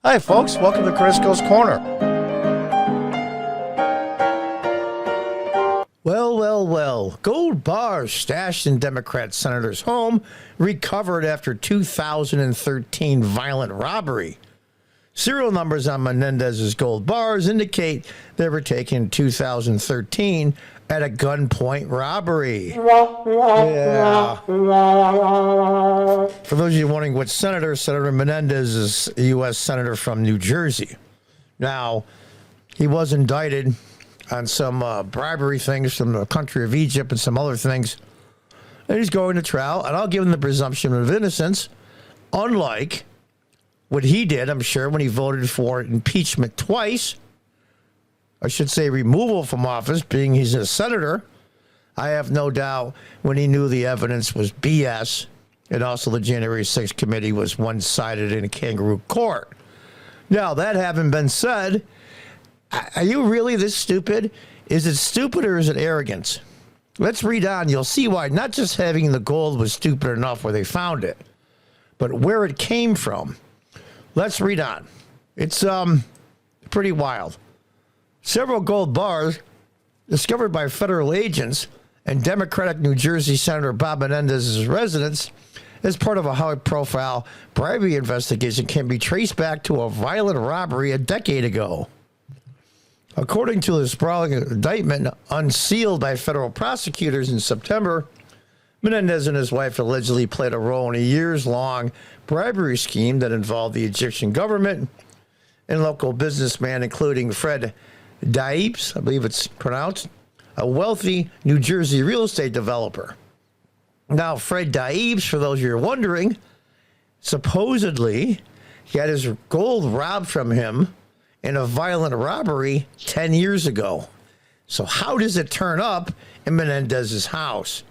Hi, folks. Welcome to Crisco's Corner. Well. Gold bars stashed in Democrat senator's home recovered after 2013 violent robbery. Serial numbers on Menendez's gold bars indicate they were taken in 2013 at a gunpoint robbery. Yeah. For those of you wondering what Senator Menendez is a U.S. Senator from New Jersey. Now, he was indicted on some bribery things from the country of Egypt and some other things. And he's going to trial, and I'll give him the presumption of innocence, unlike what he did, I'm sure, when he voted for impeachment twice. I should say removal from office, being he's a senator. I have no doubt when he knew the evidence was BS, and also the January 6th committee was one-sided in a kangaroo court. Now, that having been said, are you really this stupid? Is it stupid or is it arrogance? Let's read on. You'll see why. Not just having the gold was stupid enough where they found it, but where it came from. Let's read on. It's pretty wild. Several gold bars discovered by federal agents and Democratic New Jersey Senator Bob Menendez's residence as part of a high-profile bribery investigation can be traced back to a violent robbery a decade ago. According to the sprawling indictment unsealed by federal prosecutors in September, Menendez and his wife allegedly played a role in a years-long bribery scheme that involved the Egyptian government and local businessman, including Fred Daibes, I believe it's pronounced, a wealthy New Jersey real estate developer. Now, Fred Daibes, for those of you who are wondering, supposedly he had his gold robbed from him in a violent robbery 10 years ago. So how does it turn up in Menendez's house?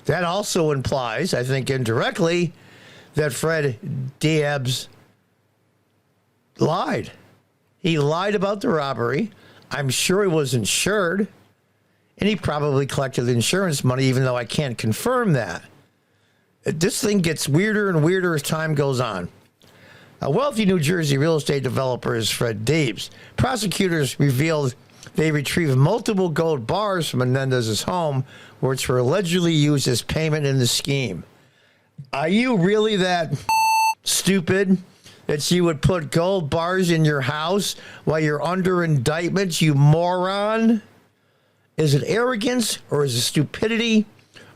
That also implies, I think indirectly, that Fred Daibes lied. He lied about the robbery. I'm sure he was insured, and he probably collected the insurance money, even though I can't confirm that. This thing gets weirder and weirder as time goes on. A wealthy New Jersey real estate developer is Fred Daibes. Prosecutors revealed they retrieved multiple gold bars from Menendez's home, which were allegedly used as payment in the scheme. Are you really that stupid that you would put gold bars in your house while you're under indictment, you moron? Is it arrogance, or is it stupidity,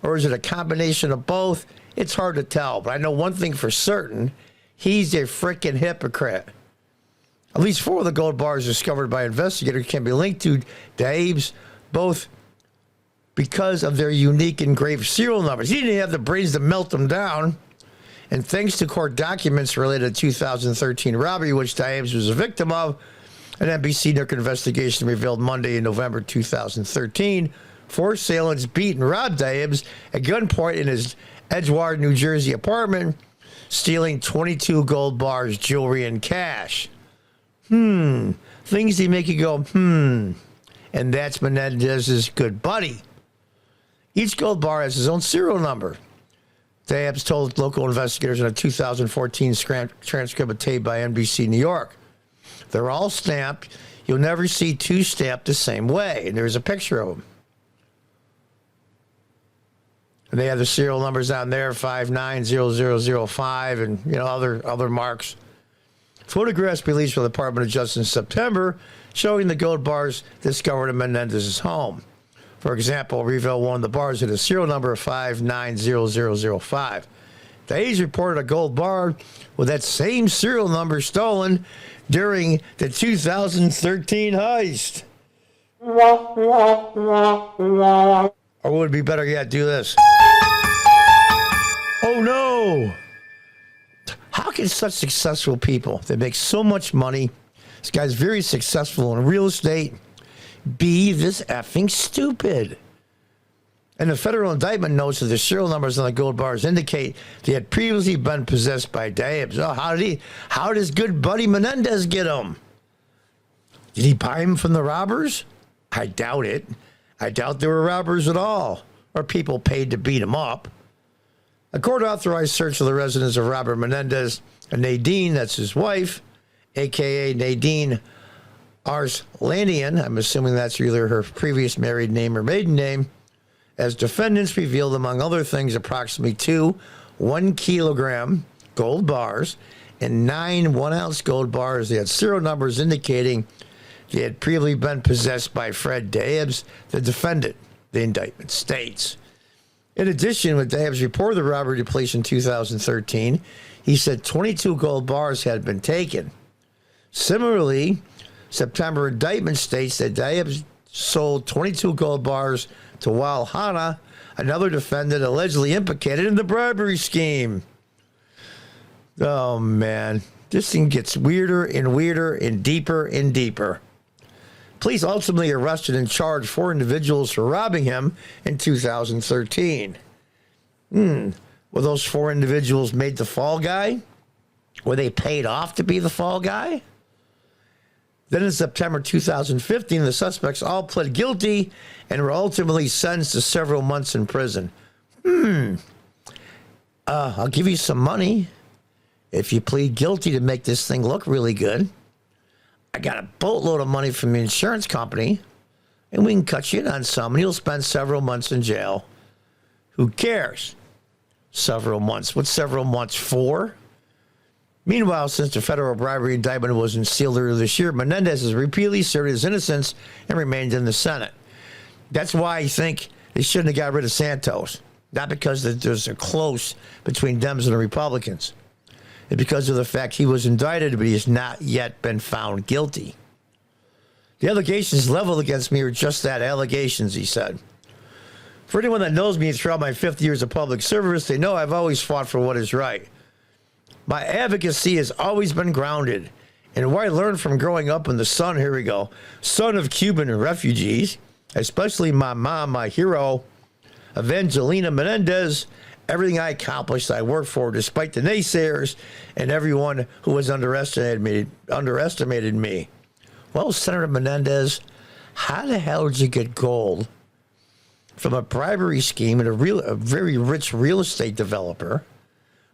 or is it a combination of both? It's hard to tell, but I know one thing for certain. He's a freaking hypocrite. At least 4 of the gold bars discovered by investigators can be linked to Daibes, both because of their unique engraved serial numbers. He didn't have the brains to melt them down. And thanks to court documents related to 2013 robbery, which Daibes was a victim of, an NBC New York investigation revealed Monday in November 2013, 4 assailants beat and robbed Daibes at gunpoint in his Edgewater, New Jersey apartment, stealing 22 gold bars, jewelry, and cash. Things that make you go, And that's Menendez's good buddy. Each gold bar has his own serial number. Daibes told local investigators in a 2014 transcript taped by NBC New York. They're all stamped. You'll never see 2 stamped the same way. And there's a picture of them. And they have the serial numbers on there, 590005, and other marks. Photographs released from the Department of Justice in September showing the gold bars discovered in Menendez's home. For example, reveal one of the bars had a serial number of 590005. Daibes reported a gold bar with that same serial number stolen during the 2013 heist. Or would it be better yet, do this? Oh no! How can such successful people that make so much money, this guy's very successful in real estate, be this effing stupid? And the federal indictment notes that the serial numbers on the gold bars indicate they had previously been possessed by Daibes. Oh, how did his good buddy Menendez get them? Did he buy them from the robbers? I doubt it. I doubt there were robbers at all, or people paid to beat him up. A court-authorized search of the residence of Robert Menendez and Nadine, that's his wife, a.k.a. Nadine Arslanian, I'm assuming that's either her previous married name or maiden name, as defendants revealed, among other things, approximately 2 1-kilogram gold bars and 9 1-ounce gold bars. They had serial numbers indicating they had previously been possessed by Fred Dabbs, the defendant, the indictment states. In addition, when Dabbs reported the robbery to police in 2013, he said 22 gold bars had been taken. Similarly, September indictment states that Dabbs sold 22 gold bars to Wal Hanna, another defendant allegedly implicated in the bribery scheme. Oh, man. This thing gets weirder and deeper and deeper. Police ultimately arrested and charged 4 individuals for robbing him in 2013. Were those 4 individuals made the fall guy? Were they paid off to be the fall guy? Then in September 2015, the suspects all pled guilty and were ultimately sentenced to several months in prison. I'll give you some money if you plead guilty to make this thing look really good. I got a boatload of money from the insurance company, and we can cut you in on some, and you'll spend several months in jail. Who cares? Several months. What's several months for? Meanwhile, since the federal bribery indictment wasn't sealed earlier this year, Menendez has repeatedly asserted his innocence and remained in the Senate. That's why I think they shouldn't have got rid of Santos. Not because there's a close between Dems and the Republicans. It's because of the fact he was indicted, but he has not yet been found guilty. The allegations leveled against me are just that, allegations, he said. For anyone that knows me throughout my 50 years of public service, they know I've always fought for what is right. My advocacy has always been grounded in what I learned from growing up in the son of Cuban refugees, especially my mom, my hero, Evangelina Menendez. Everything I accomplished, I worked for, despite the naysayers and everyone who has underestimated me. Well, Senator Menendez, how the hell did you get gold from a bribery scheme and a very rich real estate developer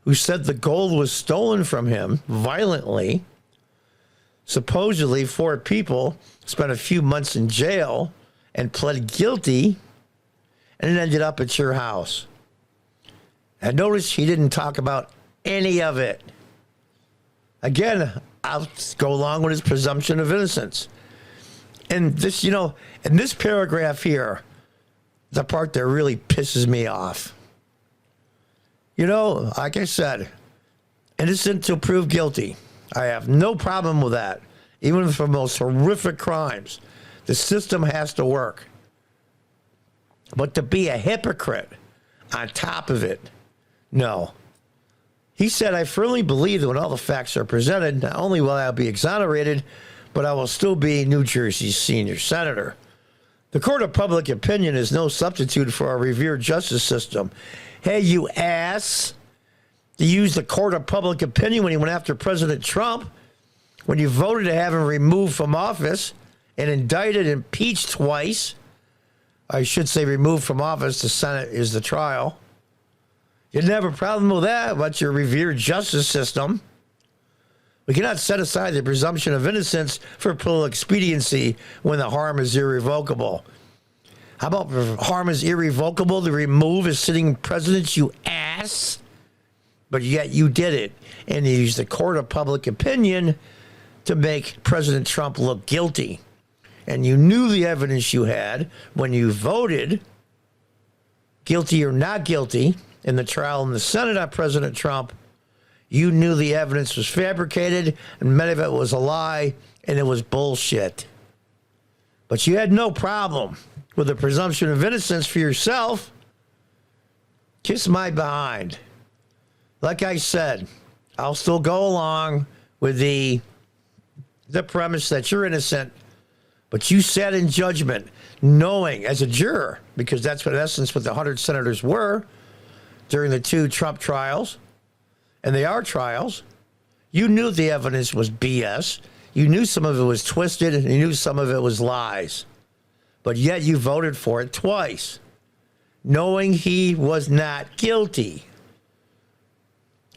who said the gold was stolen from him violently? Supposedly, 4 people spent a few months in jail and pled guilty, and it ended up at your house. And notice he didn't talk about any of it. Again, I'll go along with his presumption of innocence. And this, in this paragraph here, the part that really pisses me off. Like I said, innocent till proved guilty. I have no problem with that. Even for the most horrific crimes, the system has to work. But to be a hypocrite on top of it, no. He said, I firmly believe that when all the facts are presented, not only will I be exonerated, but I will still be New Jersey's senior senator. The court of public opinion is no substitute for our revered justice system. Hey, you ass. You used the court of public opinion when you went after President Trump, when you voted to have him removed from office and indicted, impeached twice. I should say removed from office. The Senate is the trial. You didn't have a problem with that, but your revered justice system. We cannot set aside the presumption of innocence for political expediency when the harm is irrevocable. How about harm is irrevocable to remove a sitting president, you ass? But yet you did it, and you used the court of public opinion to make President Trump look guilty. And you knew the evidence you had when you voted, guilty or not guilty, in the trial in the Senate on President Trump. You knew the evidence was fabricated, and many of it was a lie, and it was bullshit. But you had no problem with the presumption of innocence for yourself. Kiss my behind. Like I said, I'll still go along with the premise that you're innocent, but you sat in judgment knowing as a juror, because that's what in essence what the 100 senators were during the 2 Trump trials, and they are trials. You knew the evidence was BS. You knew some of it was twisted, and you knew some of it was lies. But yet you voted for it twice, knowing he was not guilty.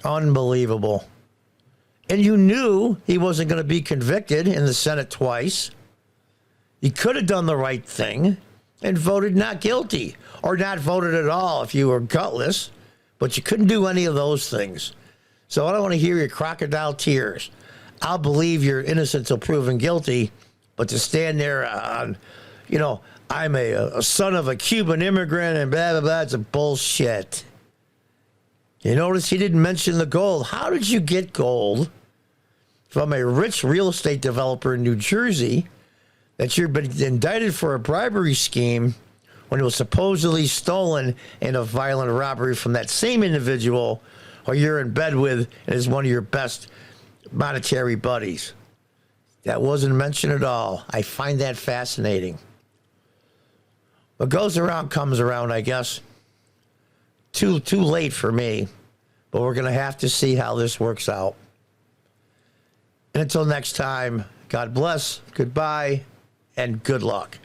Unbelievable. and you knew he wasn't going to be convicted in the Senate twice. You could have done the right thing and voted not guilty, or not voted at all if you were gutless, but you couldn't do any of those things. So I don't want to hear your crocodile tears. I'll believe you're innocent till proven guilty, but to stand there on, I'm a son of a Cuban immigrant and blah, blah, blah, it's a bullshit. You notice he didn't mention the gold. How did you get gold from a rich real estate developer in New Jersey that you've been indicted for a bribery scheme when it was supposedly stolen in a violent robbery from that same individual who you're in bed with and is one of your best monetary buddies? That wasn't mentioned at all. I find that fascinating. What goes around comes around, I guess. Too late for me, but we're going to have to see how this works out. And until next time, God bless, goodbye, and good luck.